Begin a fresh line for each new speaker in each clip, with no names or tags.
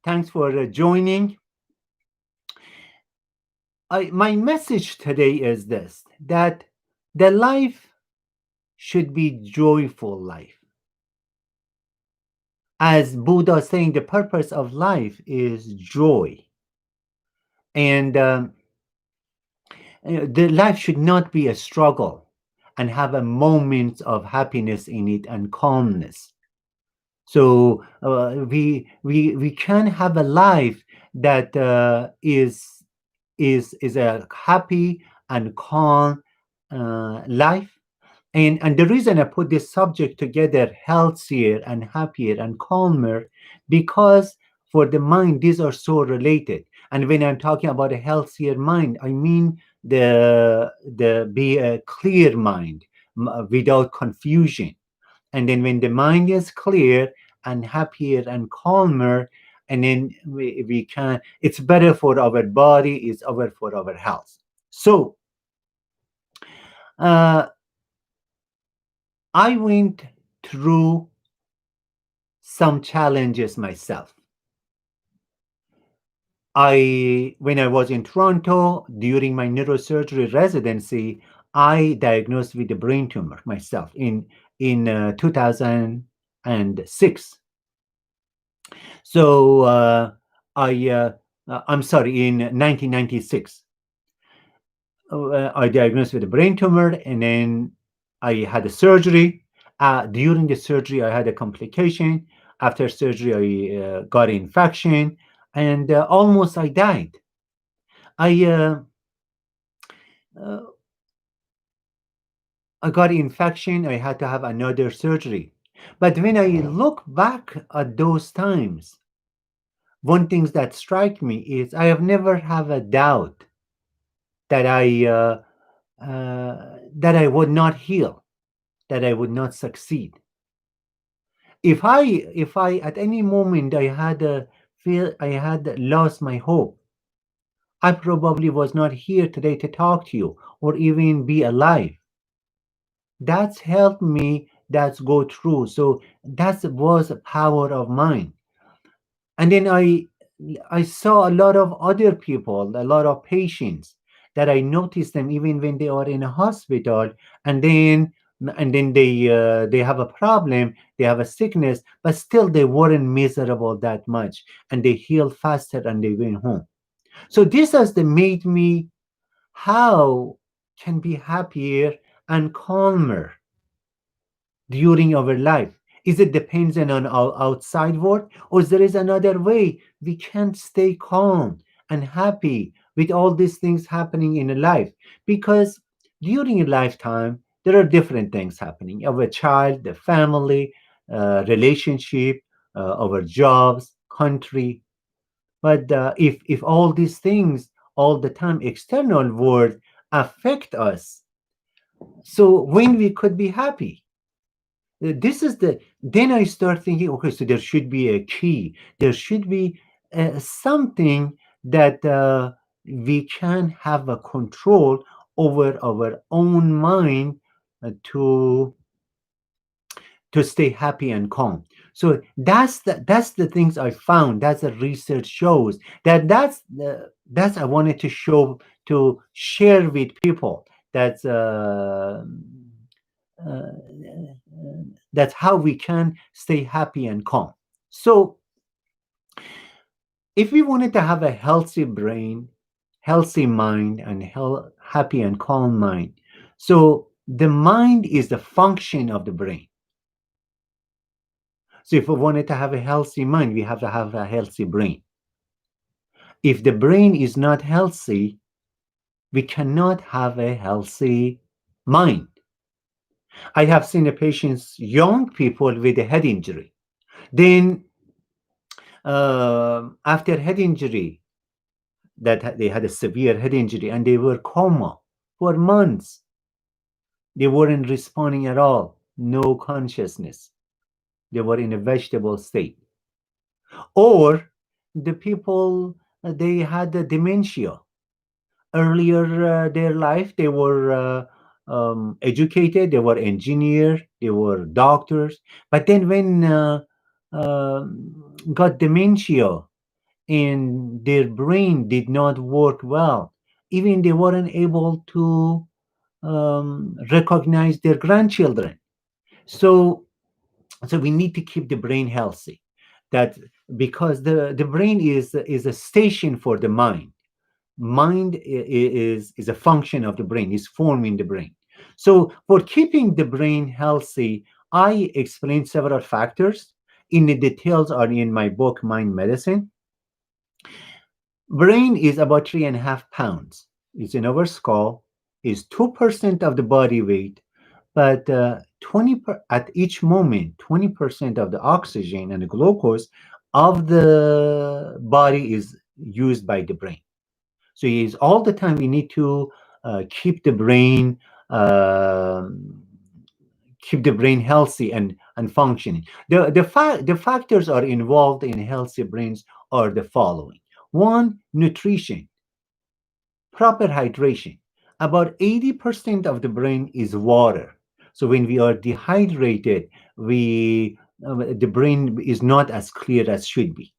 Thanks for joining. My message today is this, that the life should be joyful life. As Buddha is saying, the purpose of life is joy. And the life should not be a struggle and have a moment of happiness in it and calmness. So we can have a life that is a happy and calm life. And the reason I put this subject together, healthier and happier and calmer, because for the mind these are so related. And when I'm talking about a healthier mind, I mean the be a clear mind, without confusion. And then when the mind is clear and happier and calmer, and then we can, it's better for our body, it's better for our health. So uh, I went through some challenges myself. When I was in Toronto during my neurosurgery residency, I diagnosed with a brain tumor myself in 2006. So I'm sorry, in 1996, I diagnosed with a brain tumor, and then I had a surgery. During the surgery, I had a complication. After surgery, I got infection, and almost I died. I uh, uh, I got infection. I had to have another surgery. But when I look back at those times, one thing that strike me is I have never have a doubt that that I would not heal, that I would not succeed. If I at any moment I had a feel I had lost my hope, I probably was not here today to talk to you or even be alive. That's helped me. That's go through. So that was a power of mine. And then I saw a lot of other people, a lot of patients that I noticed them even when they are in a hospital, and then they have a problem, they have a sickness, but still they weren't miserable that much, and they healed faster and they went home. So this has made me how can be happier and calmer during our life. Is it dependent on our outside world, or there is another way we can stay calm and happy with all these things happening in a life? Because during a lifetime, there are different things happening. Our child, the family, relationship, our jobs, country. But if all these things all the time, external world affect us, so when we could be happy? This is the then I start thinking, okay, so there should be a key, there should be something that we can have a control over our own mind, to stay happy and calm. So that's the things I found, that's the research shows, that's I wanted to show, to share with people. That's uh, that's how we can stay happy and calm. So if we wanted to have a healthy brain, healthy mind, and happy and calm mind, so the mind is the function of the brain. So if we wanted to have a healthy mind, we have to have a healthy brain. If the brain is not healthy, we cannot have a healthy mind. I have seen a patients, young people with a head injury. Then after head injury, that they had a severe head injury and they were coma for months. They weren't responding at all, no consciousness. They were in a vegetable state. Or the people, they had the dementia. Earlier their life, they were educated, they were engineers, they were doctors. But then when got dementia, and their brain did not work well. Even they weren't able to recognize their grandchildren. So, so we need to keep the brain healthy. That because the brain is a station for the mind. Mind is a function of the brain, is forming the brain. So for keeping the brain healthy, I explained several factors. In the details are in my book, Mind Medicine. Brain is about 3.5 pounds. It's in our skull. Is 2% of the body weight, but at each moment, 20% of the oxygen and the glucose of the body is used by the brain. So is all the time we need to keep the brain um keep the brain healthy and functioning. The factors are involved in healthy brains are the following: one, nutrition, proper hydration. About 80% of the brain is water. So when we are dehydrated, we the brain is not as clear as should be,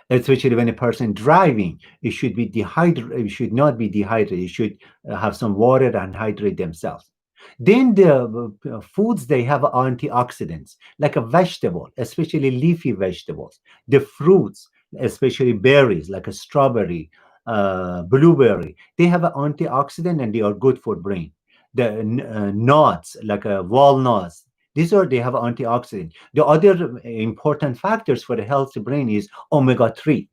especially when a person driving. It should be dehydrated, it should not be dehydrated, it should have some water and hydrate themselves. Then the foods, they have antioxidants, like a vegetable, especially leafy vegetables, the fruits, especially berries like a strawberry, blueberry, they have an antioxidant and they are good for brain. The nuts like walnuts, these are, they have antioxidant. The other important factors for the healthy brain is omega 3.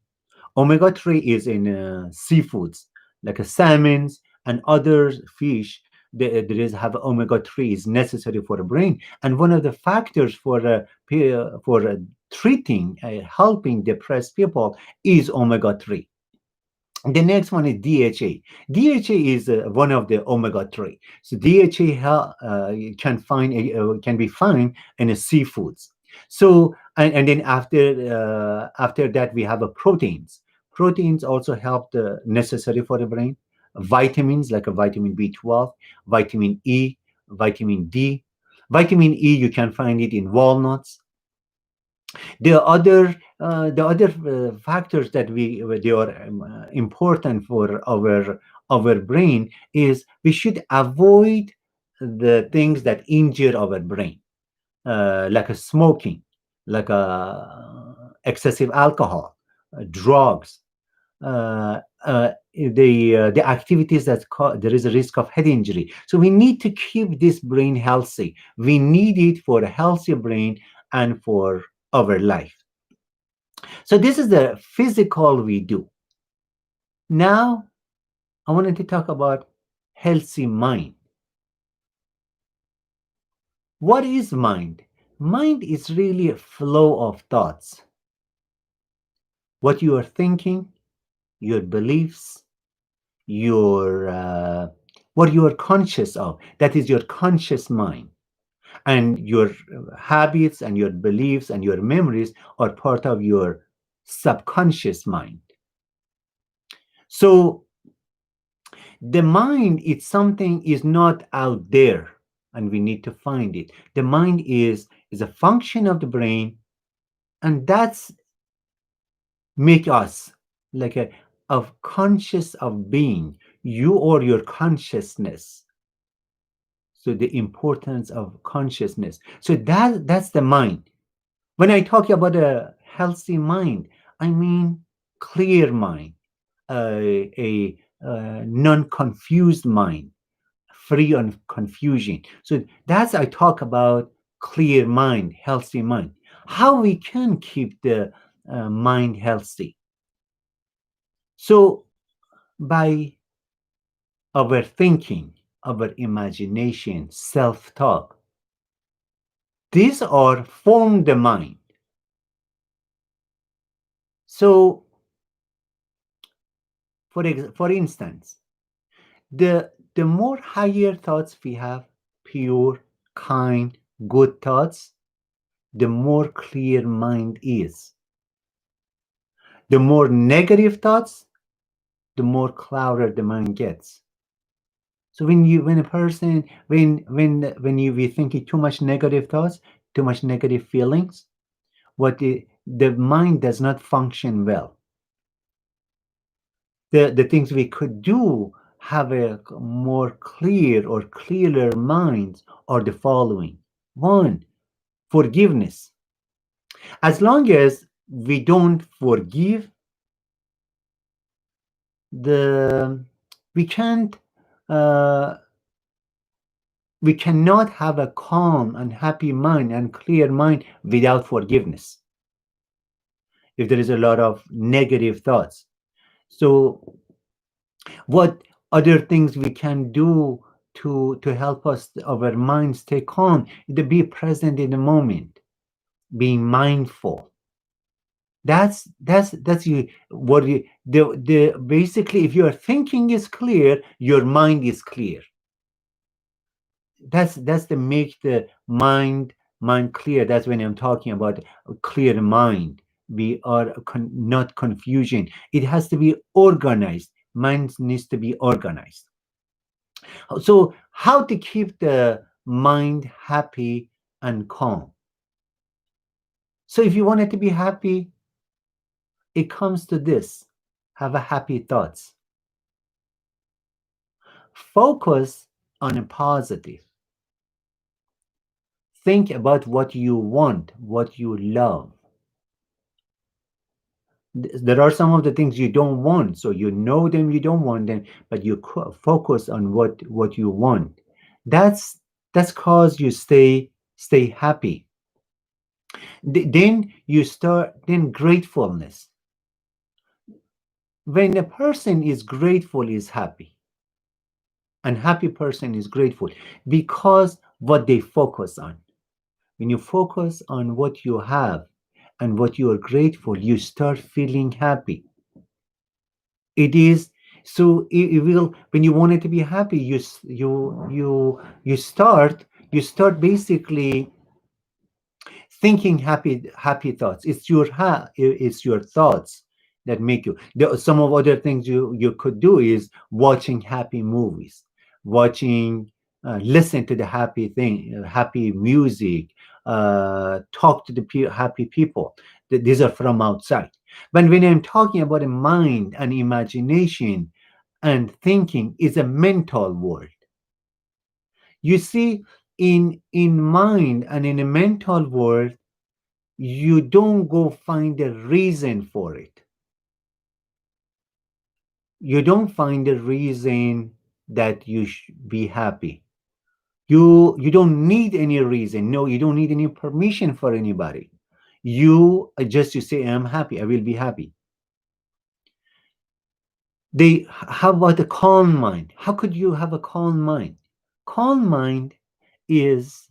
Omega 3 is in seafoods like salmons and other fish. There is have omega 3 is necessary for the brain, and one of the factors for treating helping depressed people is omega 3. The next one is DHA. DHA is one of the omega 3. So DHA can be found in the seafoods. So and then after that we have a proteins. Proteins also help the necessary for the brain. Vitamins like a vitamin B12, vitamin E, vitamin D. Vitamin E you can find it in walnuts. The other factors that they are important for our brain is we should avoid the things that injure our brain, like a smoking, like excessive alcohol, drugs, the activities there is a risk of head injury. So we need to keep this brain healthy. We need it for a healthy brain and for our life. So this is the physical we do. Now I wanted to talk about healthy mind. What is mind? Mind is really a flow of thoughts. What you are thinking, your beliefs, your what you are conscious of. That is your conscious mind. And your habits and your beliefs and your memories are part of your subconscious mind. So the mind is something is not out there and we need to find it. The mind is a function of the brain, and that's make us like a of conscious of being, you or your consciousness. So the importance of consciousness, so that's the mind. When I talk about a healthy mind, I mean clear mind, a non-confused mind, free of confusion. So that's I talk about clear mind, healthy mind. How we can keep the mind healthy? So by our thinking, our imagination, self-talk. These are form the mind. So for instance, the more higher thoughts we have, pure, kind, good thoughts, the more clear mind is. The more negative thoughts, the more clouded the mind gets. So when a person when you be thinking too much negative thoughts, too much negative feelings, what the mind does not function well. The things we could do have a more clear or clearer minds are the following. One, forgiveness. As long as we don't forgive, the we can't uh, we cannot have a calm and happy mind and clear mind without forgiveness. If there is a lot of negative thoughts, so what other things we can do to help us our mind stay calm, to be present in the moment, being mindful. That's you what you the basically, if your thinking is clear, your mind is clear. That's the make the mind clear. That's when I'm talking about a clear mind. We are not confusion. It has to be organized. Mind needs to be organized. So how to keep the mind happy and calm? So if you want it to be happy, it comes to this: have a happy thoughts, focus on a positive, think about what you want, what you love. There are some of the things you don't want, so you know them, you don't want them, but you focus on what you want. That's cause you stay happy. Then you start, then gratefulness. When a person is grateful, is happy, and happy person is grateful because what they focus on. When you focus on what you have and what you are grateful, you start feeling happy. It is so it will, when you want it to be happy, you start basically thinking happy thoughts. It's your it's your thoughts that make you. Some of other things you could do is watching happy movies, watching listen to the happy thing, happy music, talk to the happy people. These are from outside. But when I'm talking about a mind and imagination and thinking, is a mental world. You see, in mind and in a mental world, you don't go find a reason for it. You don't find a reason that you should be happy. You don't need any reason. No, you don't need any permission for anybody. You just you say, I'm happy, I will be happy. How about a calm mind? How could you have a calm mind? Calm mind is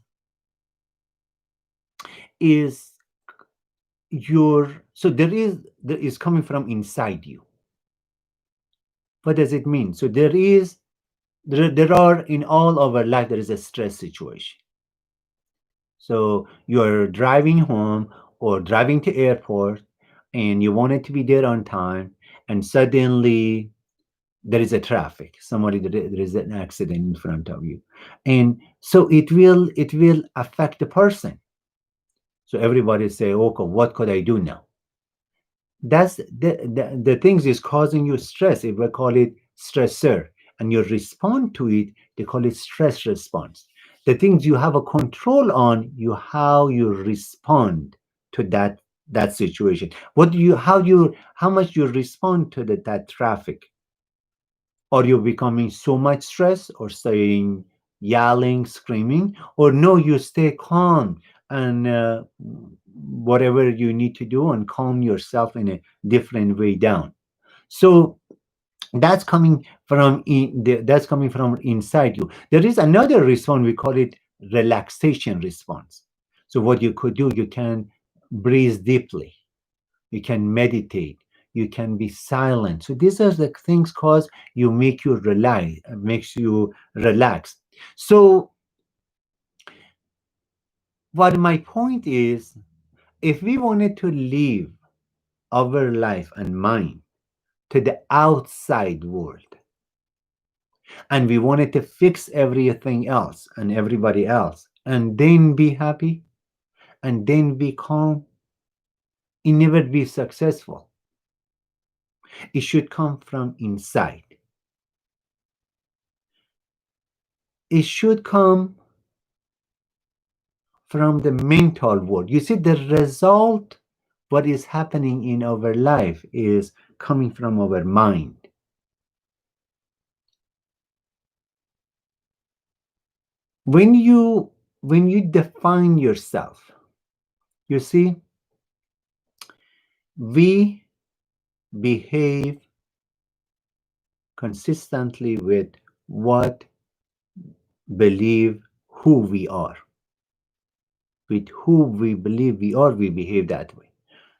is your, so there is coming from inside you. What does it mean? So there are in all our life there is a stress situation. So you're driving home or driving to airport and you wanted to be there on time, and suddenly there is a traffic, somebody, there is an accident in front of you, and so it will affect the person. So everybody say, okay, what could I do now? That's the things is causing you stress. If we call it stressor, and you respond to it, they call it stress response. The things you have a control on, you how you respond to that situation. What do you how much you respond to that traffic? Are you becoming so much stress or saying yelling, screaming, or no, you stay calm and whatever you need to do and calm yourself in a different way down. So that's coming from that's coming from inside you. There is another response, we call it relaxation response. So what you could do, you can breathe deeply, you can meditate, you can be silent. So these are the things cause you make you relax, makes you relax. So what my point is, if we wanted to live our life and mind to the outside world, and we wanted to fix everything else and everybody else and then be happy and then be calm, it never be successful. It should come from inside. It should come from the mental world. You see, the result, what is happening in our life is coming from our mind. When you define yourself, you see, we behave consistently with what believe who we are. With who we believe we are, we behave that way.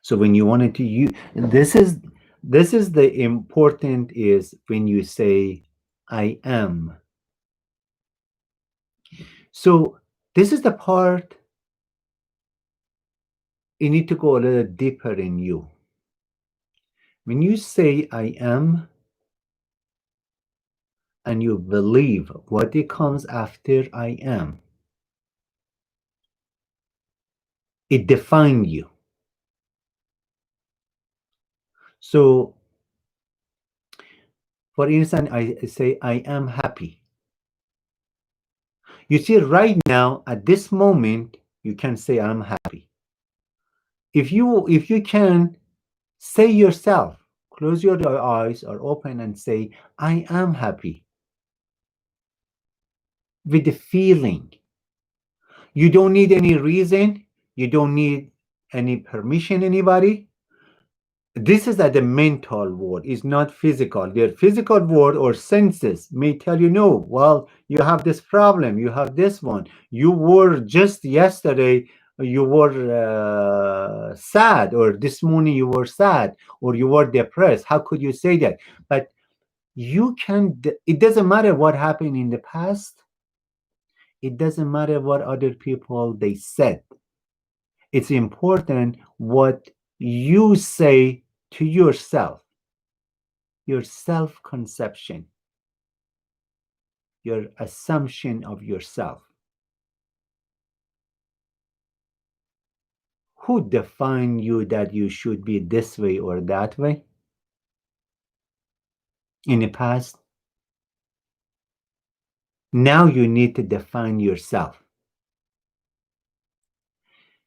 So when you wanted to use, this is the important is when you say I am. So this is the part you need to go a little deeper in you. When you say I am and you believe what it comes after I am, it defines you. So for instance, I say I am happy. You see, right now at this moment, you can say I'm happy. If you can say yourself, close your eyes or open and say, I am happy with the feeling. You don't need any reason. You don't need any permission, anybody. This is at the mental world, it's not physical. The physical world or senses may tell you, no, well, you have this problem, you have this one. You were just yesterday, you were sad, or this morning you were sad, or you were depressed. How could you say that? But you can, it doesn't matter what happened in the past. It doesn't matter what other people they said. It's important what you say to yourself, your self-conception, your assumption of yourself. Who defined you that you should be this way or that way in the past? Now you need to define yourself.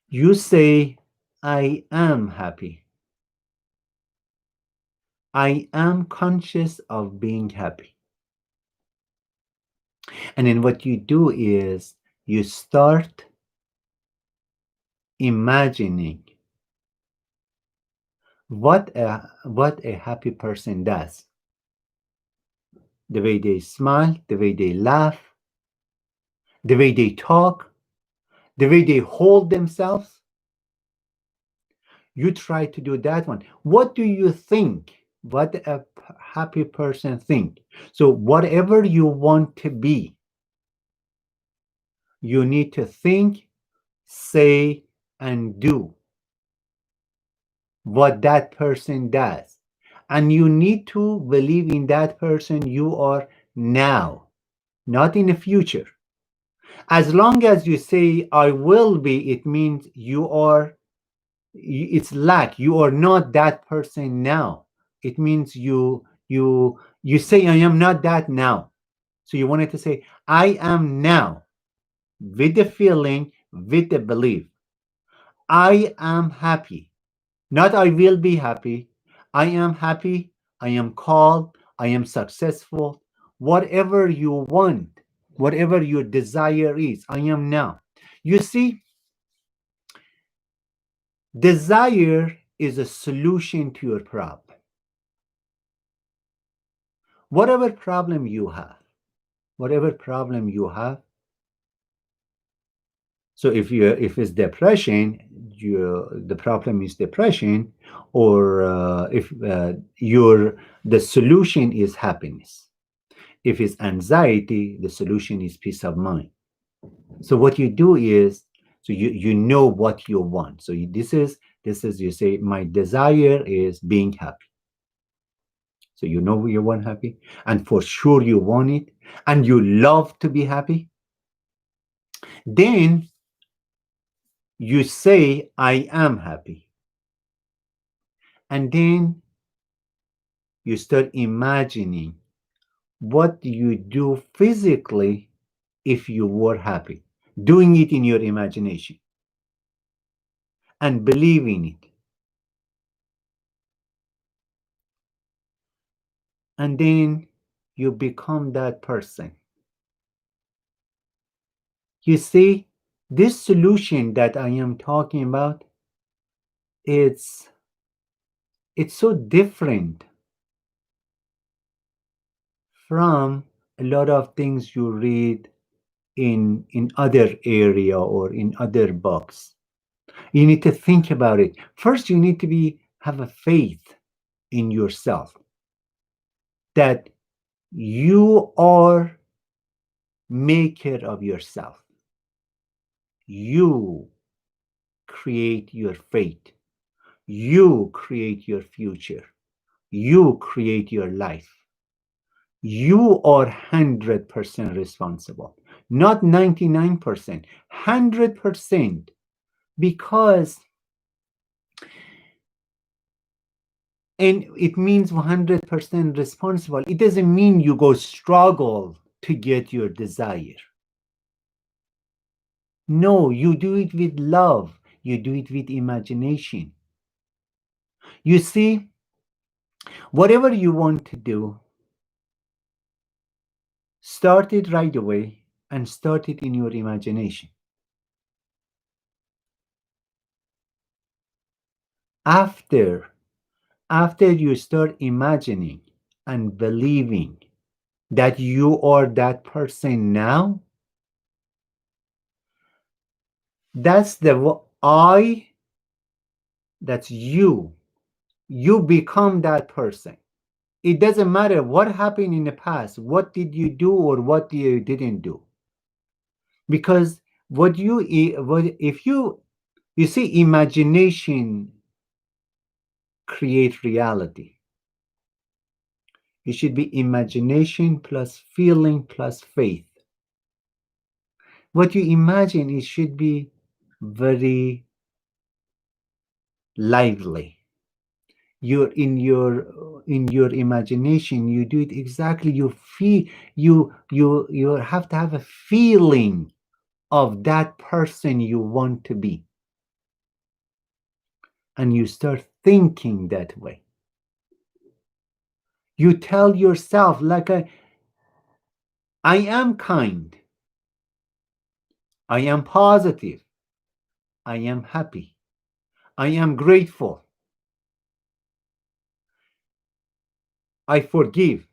You say, I am happy. I am conscious of being happy. And then what you do is you start imagining what a happy person does. The way they smile, the way they laugh, the way they talk, the way they hold themselves. You try to do that one. What do you think? What a happy person think? So whatever you want to be, you need to think, say, and do what that person does. And you need to believe in that person you are now, not in the future. As long as you say, I will be, it means you are, it's lack. You are not that person now. It means you say, I am not that now. So you wanted to say, I am now, with the feeling, with the belief. I am happy. Not I will be happy. I am happy. I am called. I am successful. Whatever you want, whatever your desire is, I am now. You see, desire is a solution to your problem. Whatever problem you have, whatever problem you have. So if it's depression, the problem is depression, or if the solution is happiness. If it's anxiety, the solution is peace of mind. So what you do is, so you know what you want. So this is you say, my desire is being happy. So you know you want happy, and for sure you want it, and you love to be happy. Then you say, I am happy. And then you start imagining what you do physically if you were happy, doing it in your imagination and believing it. And then you become that person. You see, this solution that I am talking about, it's it's so different from a lot of things you read in other area or in other books. You need to think about it. First, you need to have a faith in yourself that you are maker of yourself. You create your fate. You create your future. You create your life. You are 100% responsible, not 99%, 100%. Because, and it means 100% responsible. It doesn't mean you go struggle to get your desire. No, you do it with love. You do it with imagination. You see, whatever you want to do, start it right away and start it in your imagination. After you start imagining and believing that you are that person now, that's the I, that's you. You become that person. It doesn't matter what happened in the past, what did you do or what you didn't do. Because what if you see, imagination create reality. It should be imagination plus feeling plus faith. What you imagine, it should be very lively. You're in your imagination, you do it exactly. You feel, you have to have a feeling of that person you want to be, and you start thinking that way. You tell yourself, like, I am kind, I am positive, I am happy, I am grateful, I forgive.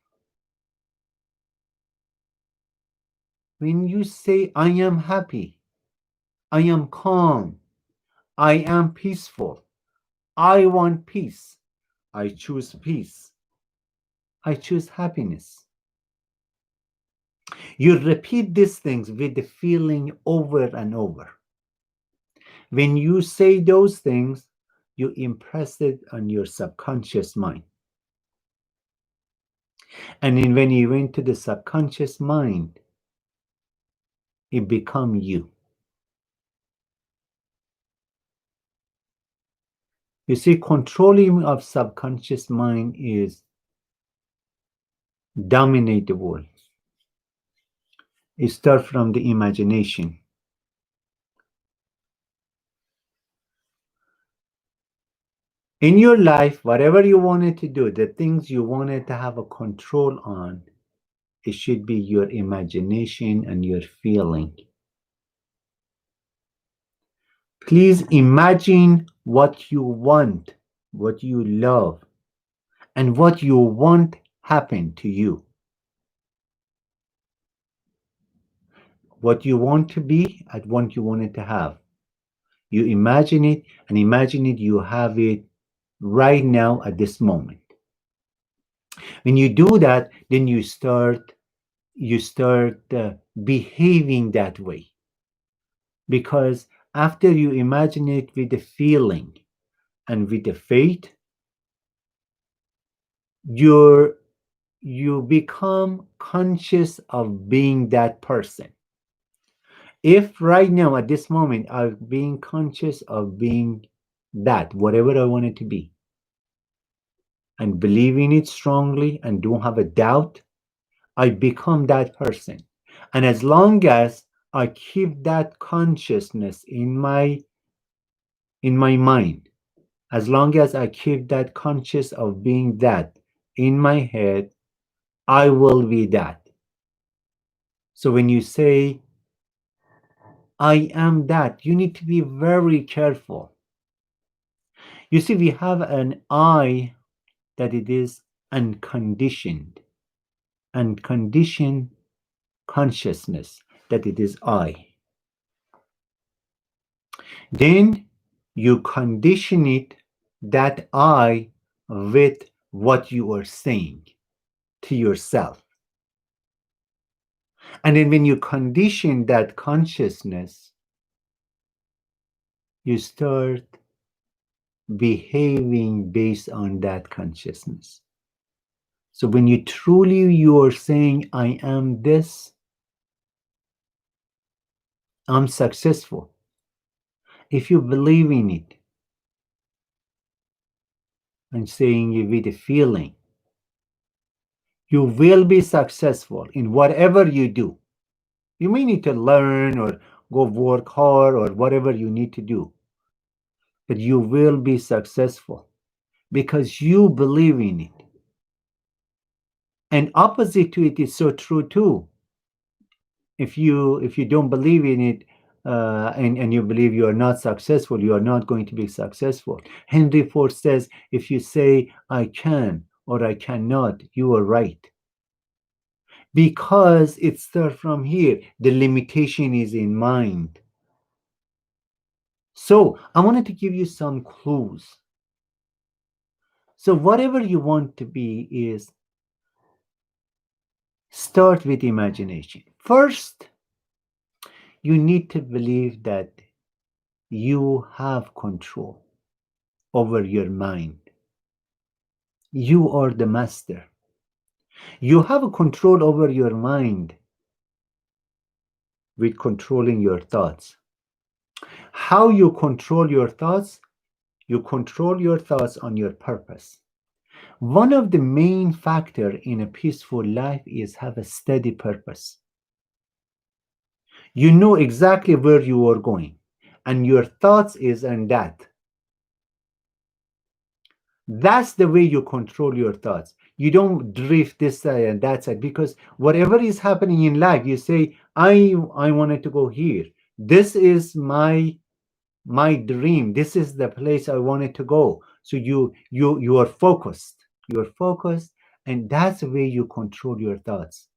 When you say, I am happy, I am calm, I am peaceful, I want peace, I choose peace, I choose happiness. You repeat these things with the feeling over and over. When you say those things, you impress it on your subconscious mind. And then when you went to the subconscious mind, it become you. You see, controlling of subconscious mind is dominate the world. It starts from the imagination. In your life, whatever you wanted to do, the things you wanted to have a control on, it should be your imagination and your feeling. Please imagine what you want, what you love, and what you want happen to you. What you want to be and what you wanted to have. You imagine it, and imagine it, you have it right now at this moment. When you do that, then you start behaving that way. Because after you imagine it with the feeling and with the faith, you become conscious of being that person. If right now at this moment I'm being conscious of being that, whatever I want it to be, and believe in it strongly and don't have a doubt, I become that person. And as long as I keep that consciousness in my mind, as long as I keep that conscious of being that in my head, I will be that. So when you say I am that, you need to be very careful. You see, we have an I that it is unconditioned, unconditioned consciousness that it is I. Then you condition it, that I, with what you are saying to yourself. And then when you condition that consciousness, you start behaving based on that consciousness. So when you truly you are saying, I am this, I'm successful. If you believe in it and saying it with a feeling, you will be successful in whatever you do. You may need to learn or go work hard or whatever you need to do, but you will be successful because you believe in it. And opposite to it is so true too. If you don't believe in it, and you believe you are not successful, you are not going to be successful. Henry Ford says, if you say I can or I cannot, you are right, because it starts from here. The limitation is in mind. So I wanted to give you some clues. So whatever you want to be is, start with imagination. First, you need to believe that you have control over your mind. You are the master. You have a control over your mind with controlling your thoughts. How you control your thoughts? You control your thoughts on your purpose. One of the main factor in a peaceful life is have a steady purpose. You know exactly where you are going, and your thoughts is on that. That's the way you control your thoughts. You don't drift this side and that side, because whatever is happening in life, you say, I wanted to go here. This is my dream. This is the place I wanted to go. So you are focused. You're focused, and that's the way you control your thoughts.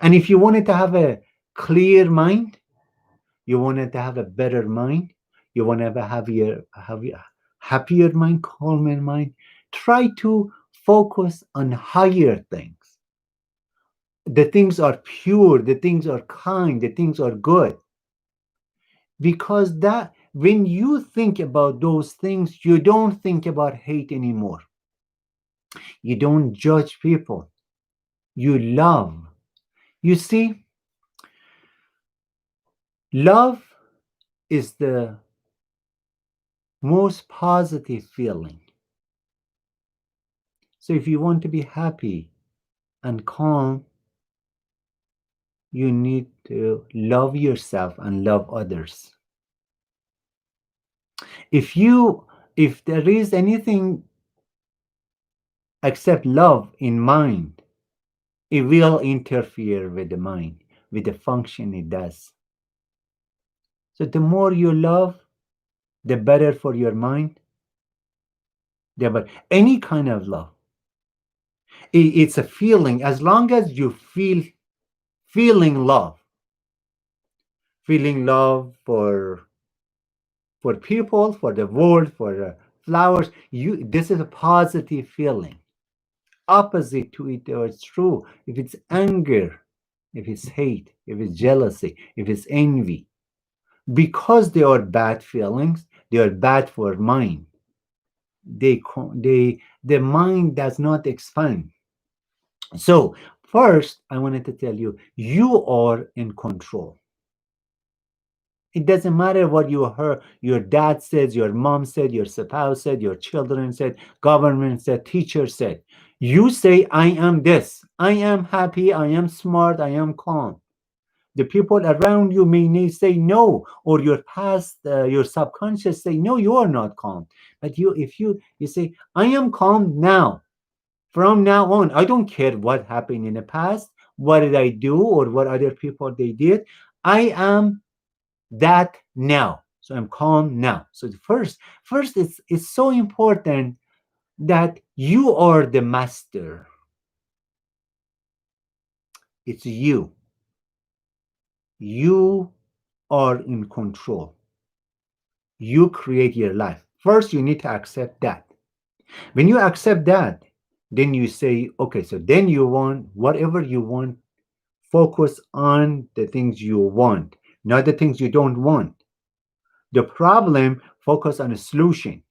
And if you wanted to have a clear mind, you wanted to have a better mind, you want to have a happier mind, calmer mind, try to focus on higher things. The things are pure, the things are kind, the things are good. Because that when you think about those things, you don't think about hate anymore. You don't judge people. You love. You see, love is the most positive feeling. So if you want to be happy and calm, you need to love yourself and love others. If there is anything except love in mind, it will interfere with the mind, with the function it does. So the more you love, the better for your mind. The better. Any kind of love. It's a feeling. As long as you feeling love for people, for the world, for flowers, this is a positive feeling. Opposite to it, it's true. If it's anger, if it's hate, if it's jealousy, if it's envy, because they are bad feelings, they are bad for mind. The mind does not expand. So first, I wanted to tell you, you are in control. It doesn't matter what you heard, your dad said, your mom said, your spouse said, your children said, government said, teacher said. You say, I am this. I am happy. I am smart. I am calm. The people around you may say no, or your past, your subconscious say no, you are not calm. But if you say, I am calm now, from now on, I don't care what happened in the past, what did I do, or what other people they did. I am that now. So I'm calm now. So the first it's so important that you are the master. It's you. You are in control. You create your life. First, you need to accept that. When you accept that, then you say, okay, so then you want whatever you want, focus on the things you want, not the things you don't want. The problem, focus on a solution.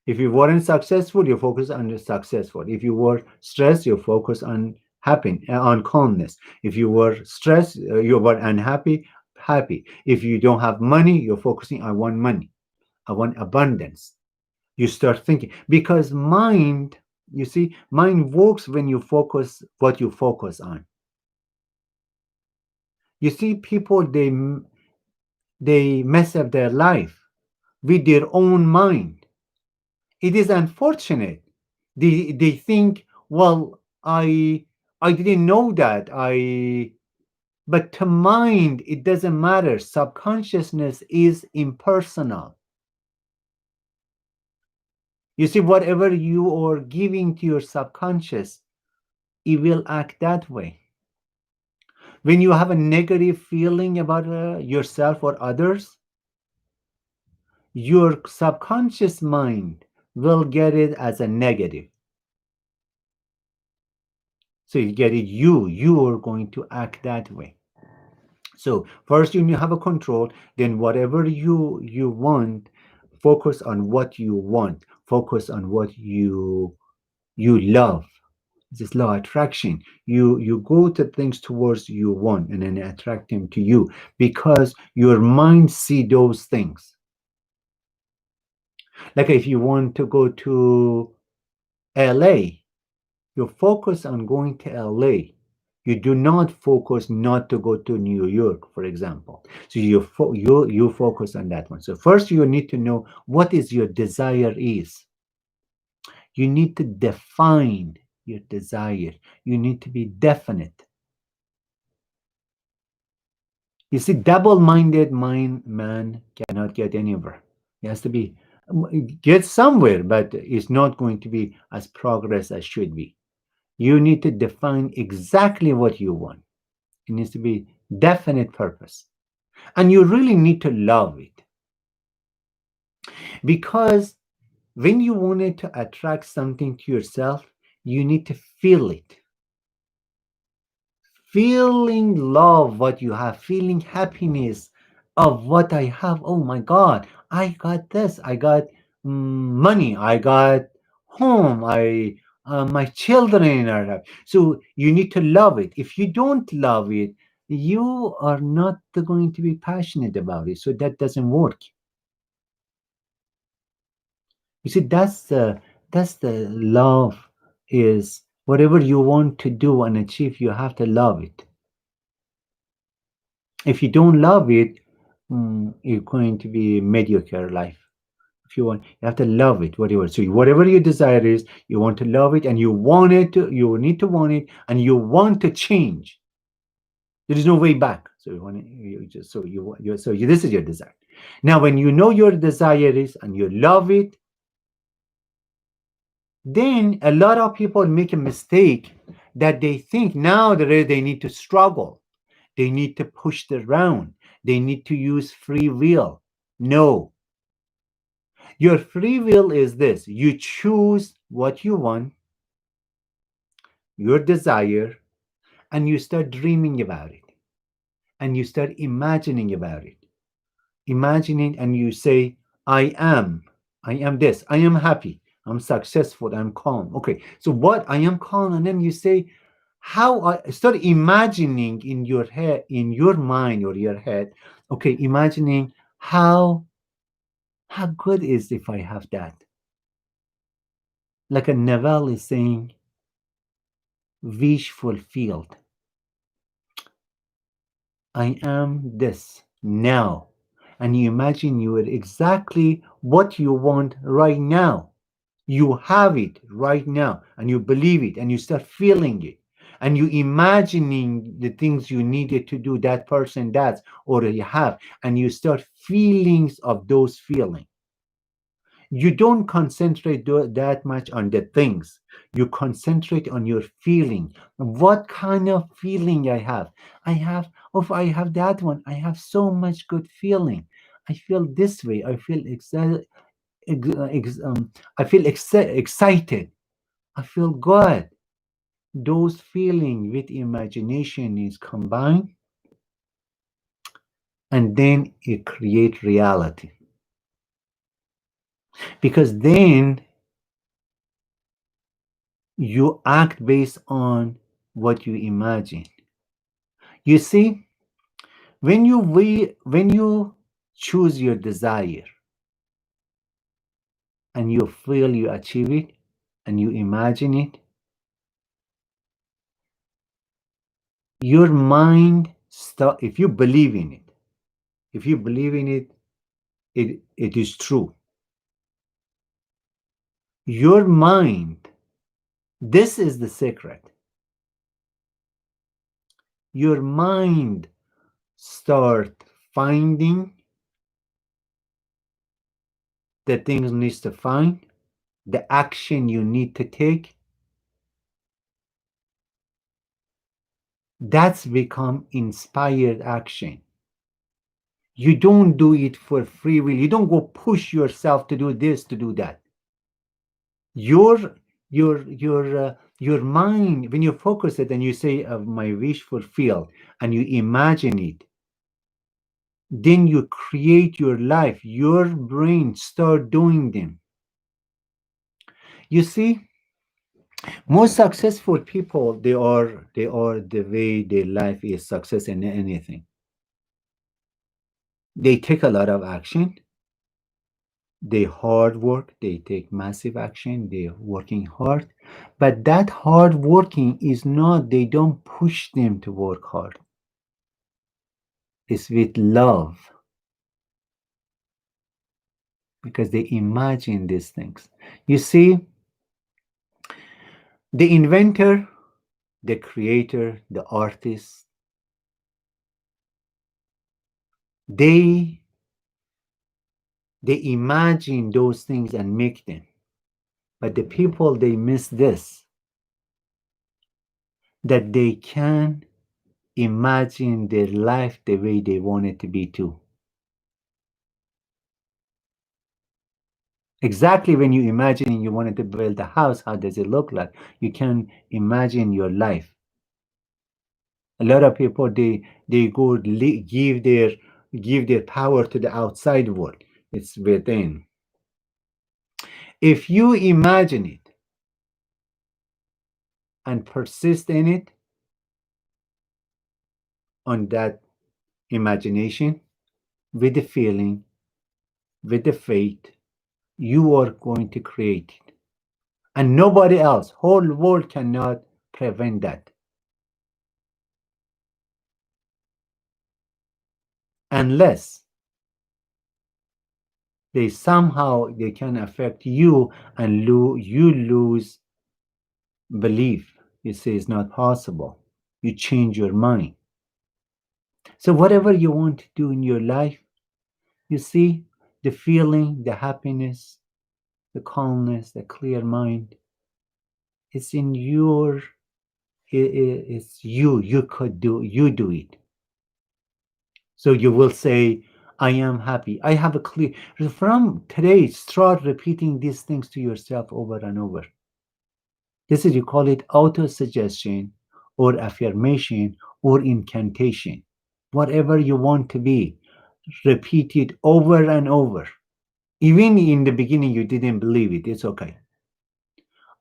If you weren't successful, you focus on the successful. If you were stressed, you focus on happy, on calmness. If you were stressed, you were unhappy, happy. If you don't have money, you're focusing, I want money, I want abundance. You start thinking because mind, you see, mind works when you focus what you focus on. You see, people they mess up their life with their own mind. It is unfortunate. They think, well, I didn't know that. I But to mind, it doesn't matter. Subconsciousness is impersonal. You see, whatever you are giving to your subconscious, it will act that way. When you have a negative feeling about yourself or others, your subconscious mind will get it as a negative. So you get it, you are going to act that way. So first you need to have a control, then whatever you want, focus on what you want, focus on what you love. This law of attraction. You go to things towards you want and then attract them to you because your mind see those things. Like if you want to go to LA, you focus on going to LA. You do not focus not to go to New York, for example. So you focus on that one. So first you need to know what is your desire is. You need to define your desire. You need to be definite. You see, double-minded man cannot get anywhere. He has to be get somewhere, but it's not going to be as progress as should be. You need to define exactly what you want. It needs to be definite purpose. And you really need to love it. Because when you wanted to attract something to yourself, you need to feel it. Feeling love what you have, feeling happiness of what I have. Oh my God, I got this. I got money. I got home. I My children are happy. So you need to love it. If you don't love it, you are not going to be passionate about it. So that doesn't work. You see, that's the love is whatever you want to do and achieve, you have to love it. If you don't love it, you're going to be mediocre life. If you want, you have to love it, whatever. So whatever your desire is, you want to love it, and you want it to, you need to want it, and you want to change. There is no way back. So you want it, you just so you this is your desire. Now, when you know your desire is and you love it, then a lot of people make a mistake that they think now that they need to struggle. They need to push around. They need to use free will. No. Your free will is this. You choose what you want, your desire, and you start dreaming about it. And you start imagining about it. Imagining and you say, I am this. I am happy. I'm successful. I'm calm. Okay. So what I am calm, and then you say, how I start imagining in your head, in your mind or your head, Okay, imagining how good is if I have that. Like a Naval is saying, wish fulfilled. I am this now. And you imagine you are exactly what you want right now. You have it right now and you believe it and you start feeling it. And you imagining the things you needed to do, that person does or you have, and you start feelings of those feelings. You don't concentrate that much on the things. You concentrate on your feeling. What kind of feeling I have, oh, if I have that one, I have so much good feeling. I feel this way. I feel I feel excited. I feel good. Those feeling with imagination is combined, and then it create reality, because then you act based on what you imagine. You see, when you choose your desire and you feel you achieve it and you imagine it, your mind start, if you believe in it, if you believe in it, it is true. Your mind, this is the secret. Your mind start finding the things needs to find, the action you need to take. That's become inspired action. You don't do it for free will. You don't go push yourself to do this, to do that. Your mind, when you focus it and you say, my wish fulfilled, and you imagine it, then you create your life. Your brain start doing them. You see, most successful people, they are the way their life is success in anything. They take a lot of action. They hard work. They take massive action. They're working hard, but that hard working is not. They don't push them to work hard. It's with love, because they imagine these things. You see, the inventor, the creator, the artist, they they imagine those things and make them. But the people, they miss this, that they can imagine their life the way they want it to be too. Exactly, when you imagine you wanted to build a house, how does it look like? You can imagine your life. A lot of people, they go give their power to the outside world. It's within. If you imagine it and persist in it, on that imagination, with the feeling, with the faith, you are going to create it. And nobody else, whole world cannot prevent that. Unless they somehow they can affect you and you lose belief. You say it's not possible. You change your mind. So whatever you want to do in your life, you see, the feeling, the happiness, the calmness, the clear mind, it's in your, it's you. You could do, you do it. So you will say, I am happy. I have a clear. From today, start repeating these things to yourself over and over. This is, you call it auto suggestion or affirmation or incantation. Whatever you want to be, repeat it over and over. Even in the beginning, you didn't believe it. It's okay.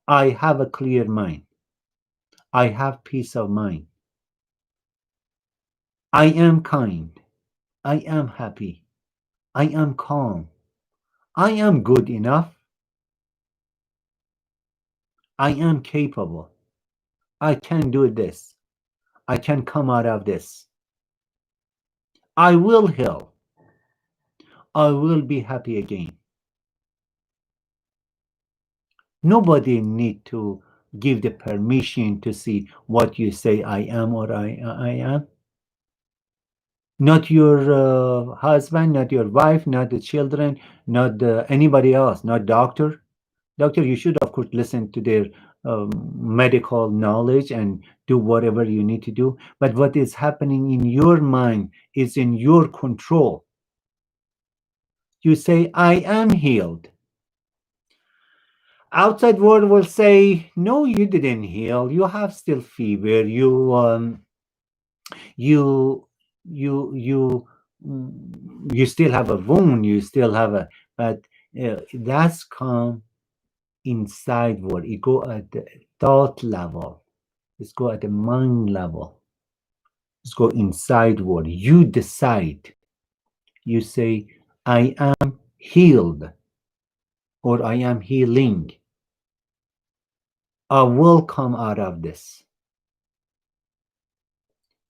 I have a clear mind. I have peace of mind. I am kind. I am happy. I am calm. I am good enough. I am capable. I can do this. I can come out of this. I will heal. I will be happy again. Nobody need to give the permission to see what you say I am or I am. Not your husband, not your wife, not the children, not anybody else, not doctor. Doctor, you should of course listen to their medical knowledge and do whatever you need to do. But what is happening in your mind is in your control. You say, I am healed. Outside world will say, no, you didn't heal. You have still fever. You, you still have a wound. You still have a, but that's come inside world. It go at the thought level. Let's go at the mind level. Let's go inside world. You decide. You say, I am healed or I am healing. I will come out of this.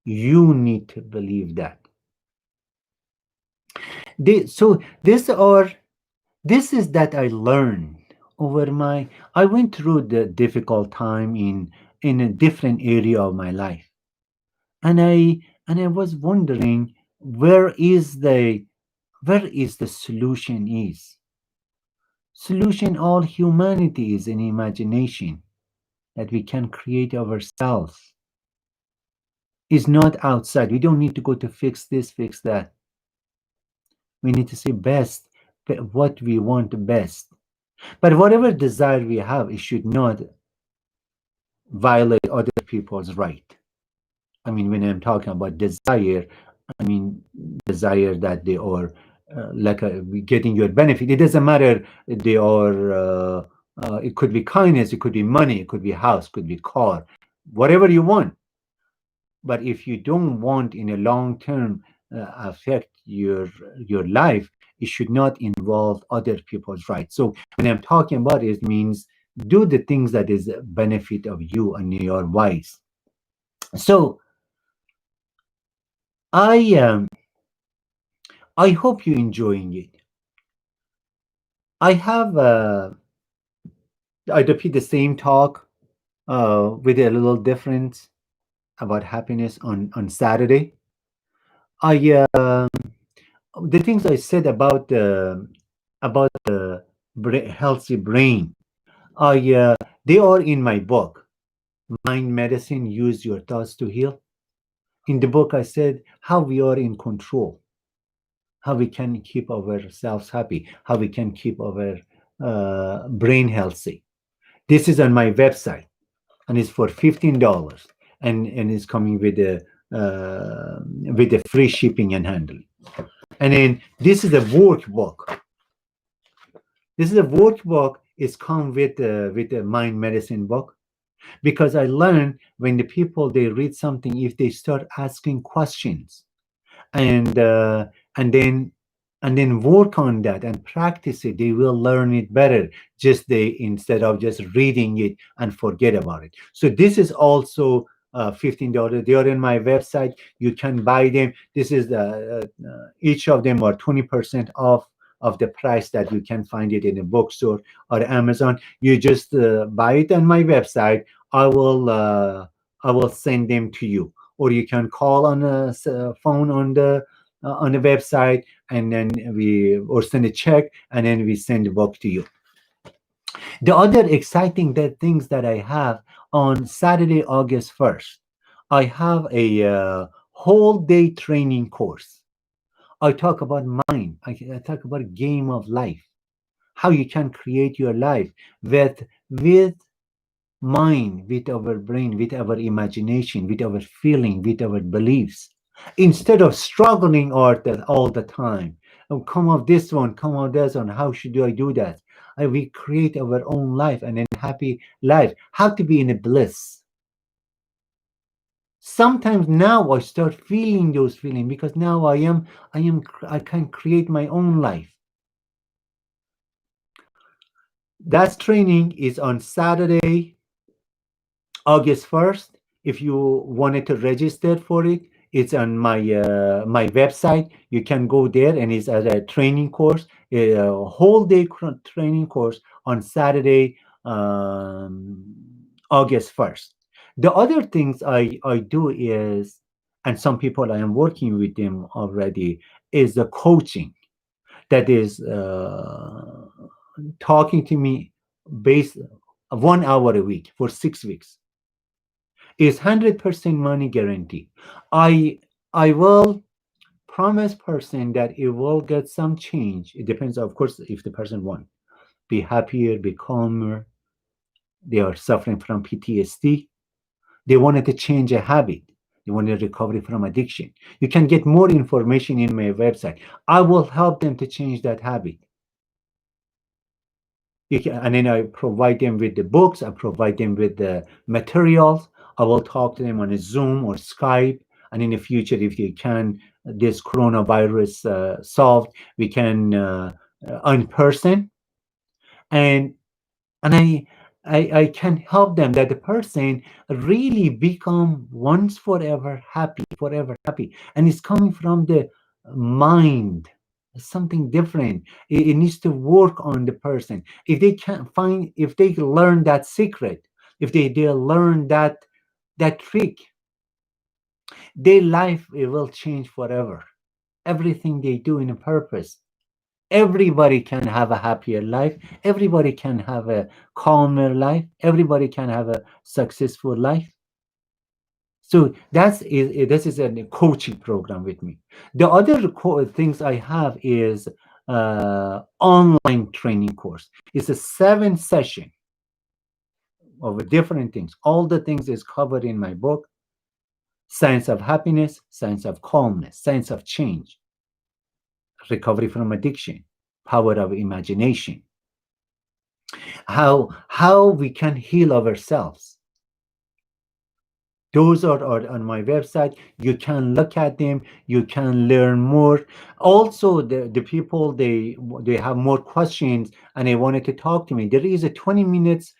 You need to believe that. So this is that I learned over my. I went through the difficult time in a different area of my life, and I was wondering where is the solution is. Solution all humanity is in imagination that we can create ourselves. Is not outside. We don't need to go to fix this, fix that. We need to say best, what we want best. But whatever desire we have, it should not violate other people's right. I mean, when I'm talking about desire, I mean desire that they are getting your benefit. It doesn't matter they are. It could be kindness, it could be money, it could be house, could be car, whatever you want. But if you don't want in a long term affect your life, it should not involve other people's rights. So when I'm talking about it, means do the things that is a benefit of you and your wise. So I I hope you're enjoying it. I have I repeat the same talk with a little difference about happiness on Saturday. I the things I said about the healthy brain. I they are in my book, Mind Medicine. Use your thoughts to heal. In the book, I said how we are in control, how we can keep ourselves happy, how we can keep our brain healthy. This is on my website, and it's for $15, and it's coming with the free shipping and handling. And then this is a workbook. This is a workbook. It's come with a mind medicine book, because I learned when the people they read something, if they start asking questions and uh, and then and then work on that and practice it, they will learn it better. Just they instead of just reading it and forget about it. So this is also $15. They are in my website. You can buy them. This is each of them are 20% off of the price that you can find it in a bookstore or Amazon. You just buy it on my website. I will send them to you, or you can call on a phone on the website, and then we or send a check, and then we send the book to you. The other exciting things that I have on Saturday, August 1st, I have a whole day training course. I talk about mind. I talk about game of life, how you can create your life with mind, with our brain, with our imagination, with our feeling, with our beliefs, instead of struggling all the time. Oh, come off this one, come off this one. How should I do that? We create our own life and a happy life. How to be in a bliss. Sometimes now I start feeling those feelings because now I can create my own life. That training is on Saturday, August 1st. If you wanted to register for it, it's on my website. You can go there, and it's a training course, a whole day training course on Saturday, August 1st. The other things I do is, and some people I am working with them already, is the coaching. That is talking to me based 1 hour a week for 6 weeks is 100% money guarantee. I will promise person that it will get some change. It depends, of course, if the person want be happier, be calmer. They are suffering from PTSD. They wanted to change a habit. They wanted recovery from addiction. You can get more information in my website. I will help them to change that habit. And then I provide them with the books. I provide them with the materials. I will talk to them on a Zoom or Skype. And in the future, if they can, this coronavirus solved, we can in person. And and I can help them that the person really become once forever happy, and it's coming from the mind, something different. It needs to work on the person. If they can find, if they learn that secret, if they learn that trick, their life, it will change forever. Everything they do in a purpose. Everybody can have a happier life. Everybody can have a calmer life. Everybody can have a successful life. So this is a coaching program with me. The other things I have is online training course. It's a 7 session of different things. All the things is covered in my book: Science of Happiness, Science of Calmness, Science of Change, Recovery from Addiction, Power of Imagination, how we can heal ourselves. Those are on my website. You can look at them. You can learn more. Also, the people, they have more questions and they wanted to talk to me. There is a 20 minutes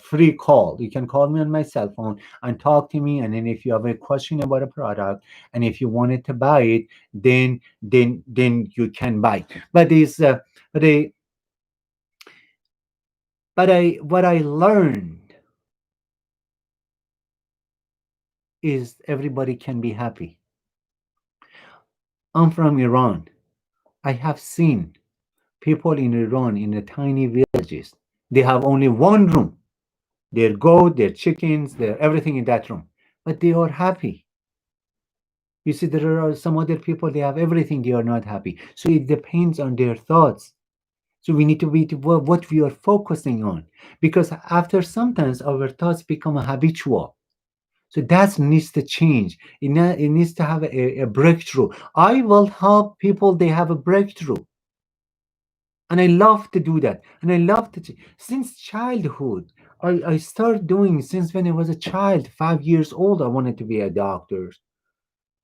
free call. You can call me on my cell phone and talk to me. And then if you have a question about a product and if you wanted to buy it, then you can buy it. But it's but I what I learned is everybody can be happy. I'm from Iran. I have seen people in Iran in the tiny villages. They have only one room. Their goat, their chickens, their everything in that room. But they are happy. You see, there are some other people, they have everything, they are not happy. So it depends on their thoughts. So we need to be to what we are focusing on. Because after sometimes our thoughts become habitual. So that needs to change. It needs to have a breakthrough. I will help people, they have a breakthrough. And I love to do that. And I love to, since childhood, I started doing, since when I was a child, 5 years old, I wanted to be a doctor.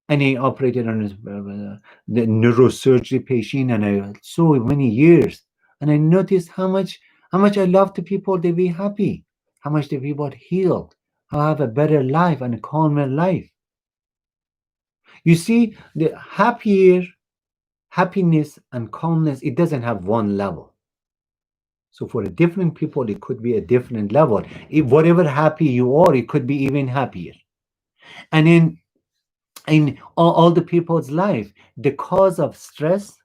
And I operated on the neurosurgery patient, and I so many years. And I noticed how much I love the people, they be happy, how much the people healed, how have a better life and a calmer life. You see, the happiness and calmness, it doesn't have one level. So for a different people, it could be a different level. If whatever happy you are, it could be even happier. And in all the people's life, the cause of stress,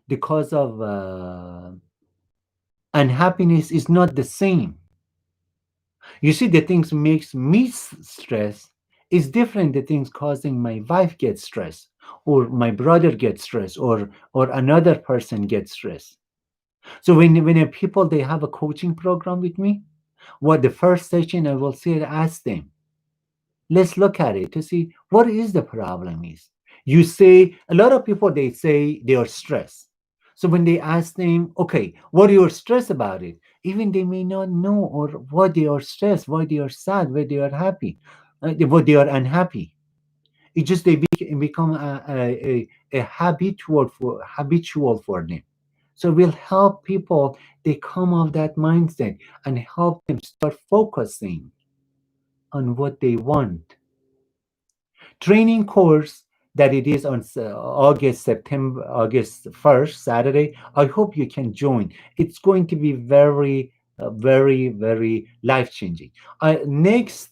the cause of unhappiness is not the same. You see, the things makes me stress is different. The things causing my wife gets stressed, or my brother gets stressed, or another person gets stressed. So when a people, they have a coaching program with me, what the first session I will say, ask them, let's look at it to see what is the problem is. You say a lot of people, they say they are stressed. So when they ask them, okay, what are you stressed about it? Even they may not know or what they are stressed, why they are sad, why they are happy, what they are unhappy. It just become a habitual for them. So we'll help people they come off that mindset and help them start focusing on what they want. Training course that it is on August 1st, Saturday. I hope you can join. It's going to be very life changing. Next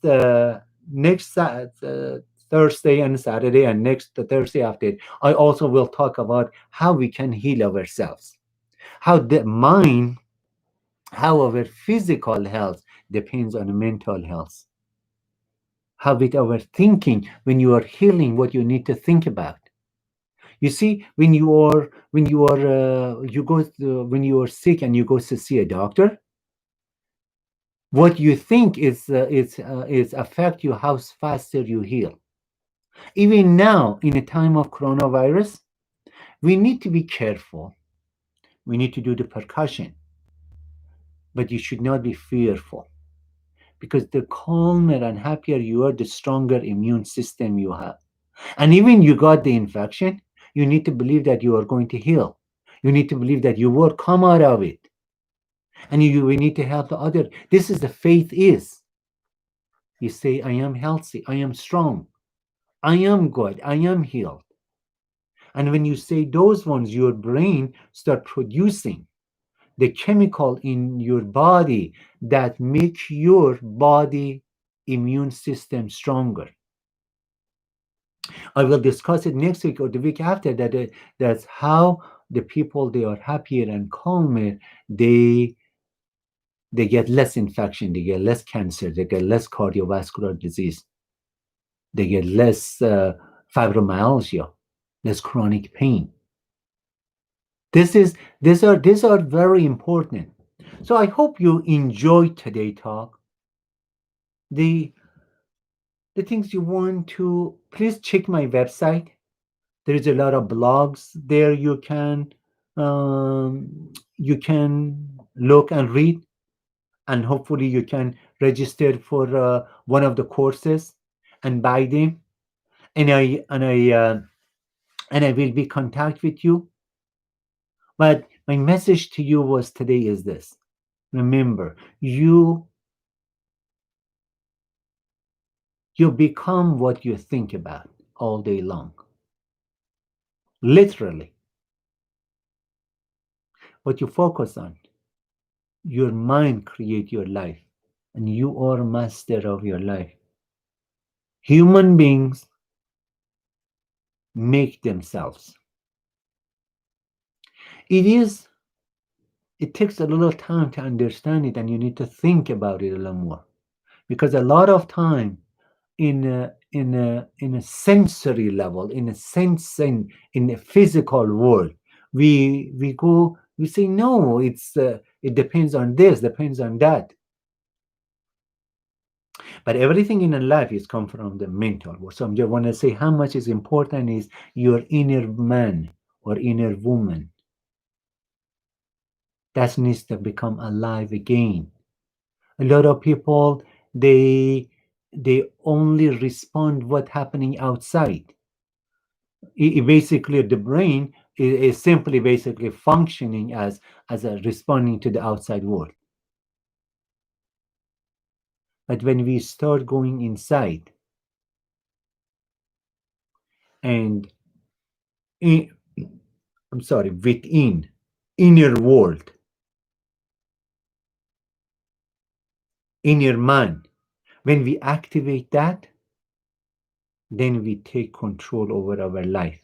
Thursday and Saturday, and next Thursday after it, I also will talk about how we can heal ourselves, how the mind, how our physical health depends on mental health, how with our thinking, when you are healing, what you need to think about. You see, when you are sick and you go to see a doctor, what you think is affect you how faster you heal. Even now, in a time of coronavirus, we need to be careful. We need to do the precaution, but you should not be fearful, because the calmer and happier you are, the stronger immune system you have. And even you got the infection, you need to believe that you are going to heal. You need to believe that you will come out of it. And we need to help the other. This is the faith is. You say, I am healthy, I am strong, I am good, I am healed. And when you say those ones, your brain start producing the chemical in your body that make your body immune system stronger. I will discuss it next week or the week after that. That's how the people they are happier and calmer. They get less infection, they get less cancer, they get less cardiovascular disease, they get less fibromyalgia, less chronic pain. These are very important. So I hope you enjoyed today talk. The the things you want to, please check my website. There is a lot of blogs there you can look and read, and hopefully you can register for one of the courses and buy them. And I will be contact with you. But my message to you was today is this: remember, you become what you think about all day long. Literally, what you focus on, your mind create your life, and you are master of your life. Human beings make themselves. It is it takes a little time to understand it, and you need to think about it a little more, because a lot of time in a sensory level, in a sense, in a physical world, we say no, it depends on this, depends on that. But everything in a life is come from the mental world. So I want to say how much is important is your inner man or inner woman that needs to become alive again. A lot of people, they only respond what happening outside. Basically the brain is simply basically functioning as a responding to the outside world. But when we start going inside and in, I'm sorry, within inner world, inner mind, when we activate that, then we take control over our life.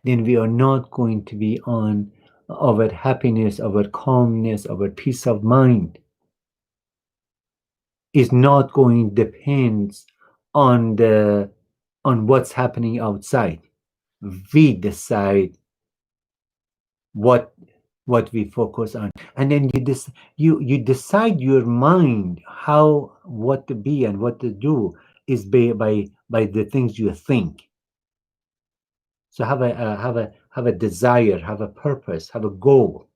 Then we are not going to be on our happiness, our calmness, our peace of mind is not going depends on what's happening outside. We decide what we focus on, and then you decide your mind how what to be and what to do is by the things you think. So have a desire, have a purpose, have a goal,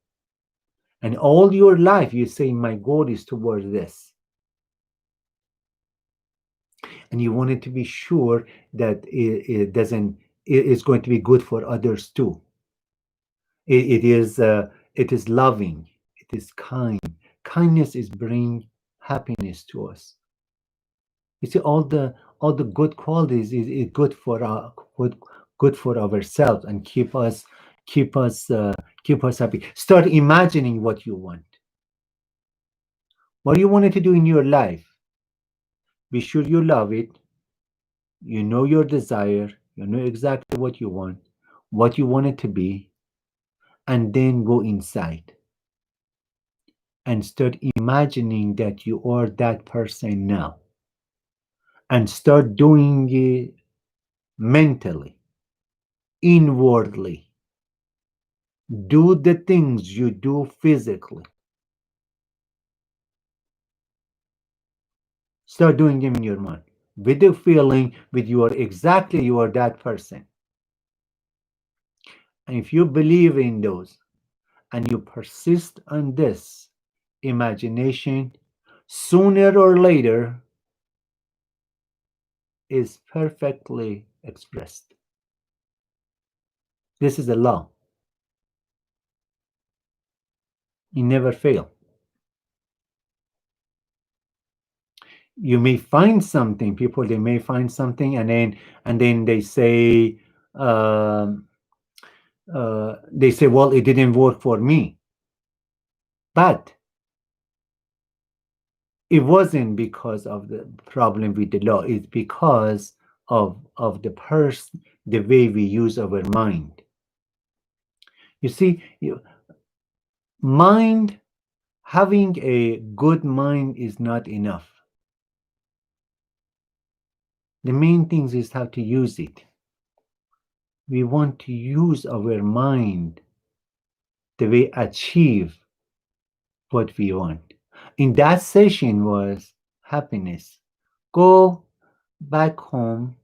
and all your life you say my goal is towards this. and you wanted to be sure that it doesn't, it is going to be good for others too. It is loving, it is kind. Kindness is bring happiness to us. You see, all the good qualities is good for our good for ourselves, and keep us keep us happy. Start imagining what you want, what you wanted to do in your life. Be sure you love it. You know your desire. You know exactly what you want it to be, and then go inside and start imagining that you are that person now, and start doing it mentally, inwardly. Do the things you do physically. Start doing them in your mind with the feeling with your exactly you are that person. And if you believe in those and you persist on this imagination, sooner or later is perfectly expressed. This is a law. You never fail. You may find something, people they may find something, and then um, they say, well, it didn't work for me. But it wasn't because of the problem with the law. It's because of the person, the way we use our mind. You see, mind, having a good mind is not enough. The main thing is how to use it. We want to use our mind the way achieve what we want. In that session was happiness. Go back home.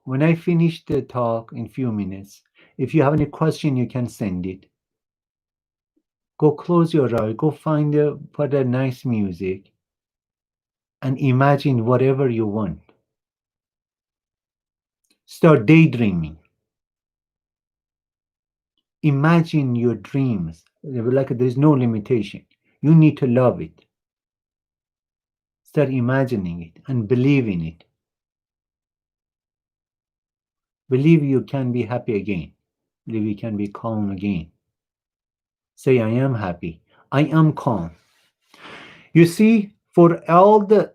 When I finish the talk in few minutes, if you have any question, you can send it. Go close your eye, go find put a nice music, and imagine whatever you want. Start daydreaming. Imagine your dreams. Like there's no limitation. You need to love it. Start imagining it and believe in it. Believe you can be happy again. Believe you can be calm again. Say, I am happy. I am calm. You see, for all the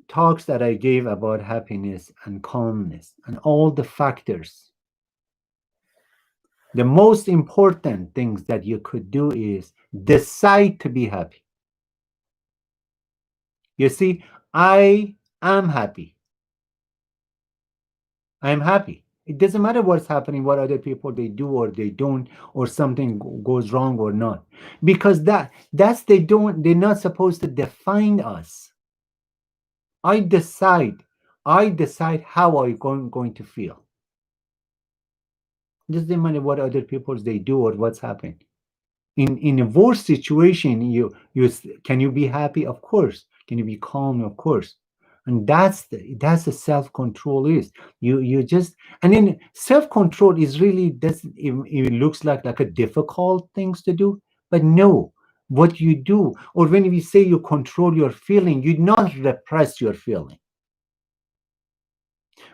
talks that I gave about happiness and calmness and all the factors, the most important things that you could do is decide to be happy. You see, I am happy. I am happy. It doesn't matter what's happening, what other people they do or they don't, or something goes wrong or not, because that's they're not supposed to define us. I decide. I decide how I'm going to feel. It doesn't matter what other people they do or what's happened. In a worse situation, can you be happy? Of course. Can you be calm? Of course. And that's the self-control is. You just, and then self-control is really, doesn't it looks like a difficult things to do, but no. What you do, or when we say you control your feeling, you not repress your feeling.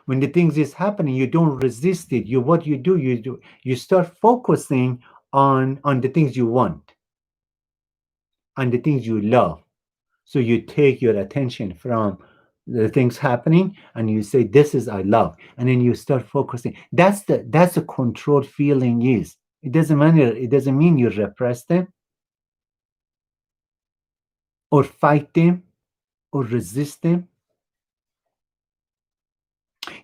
When the things is happening, you don't resist it. What you do, you start focusing on the things you want, on the things you love. So you take your attention from the things happening and you say, this is I love, and then you start focusing. That's a controlled feeling is. It doesn't matter, it doesn't mean you repress them or fight them or resist them.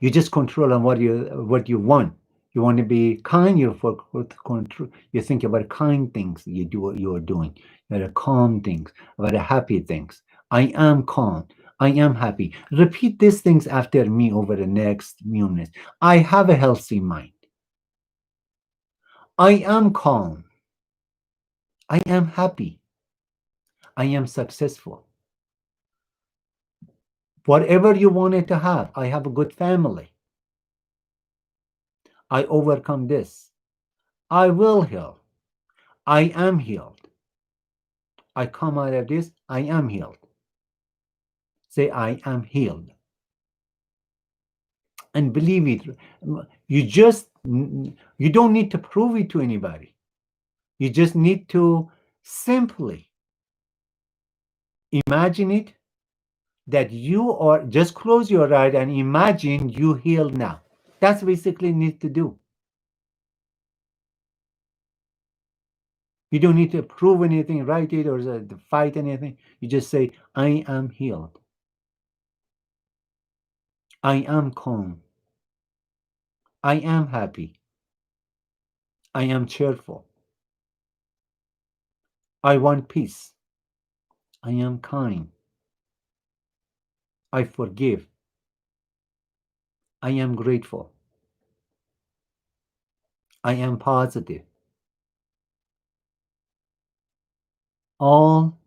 You just control on what you want. You want to be kind, you for control. You think about kind things you do what you are doing, about calm things, about happy things. I am calm. I am happy. Repeat these things after me over the next minutes. I have a healthy mind. I am calm. I am happy. I am successful. Whatever you wanted to have, I have a good family. I overcome this. I will heal. I am healed. I come out of this. I am healed. Say, I am healed. And believe it. You don't need to prove it to anybody. You just need to simply imagine it, that you are, just close your eyes and imagine you healed now. That's basically need to do. You don't need to prove anything, write it, or fight anything. You just say, I am healed. I am calm. I am happy. I am cheerful. I want peace. I am kind. I forgive. I am grateful. I am positive. All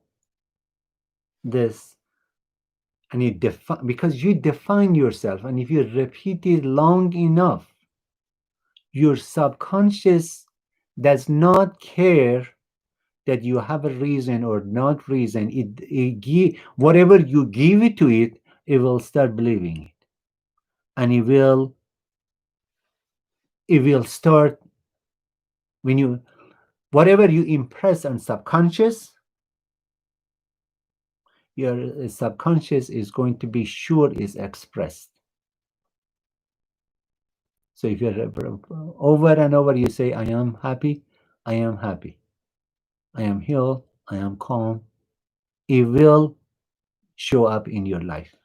this, and you define, because you define yourself, and if you repeat it long enough, your subconscious does not care that you have a reason or not reason. Whatever you give it to it, it will start believing it, and it will start, when you, whatever you impress on subconscious, your subconscious is going to be sure is expressed. So if you're over and over, you say, I am happy, I am happy, I am healed, I am calm, it will show up in your life.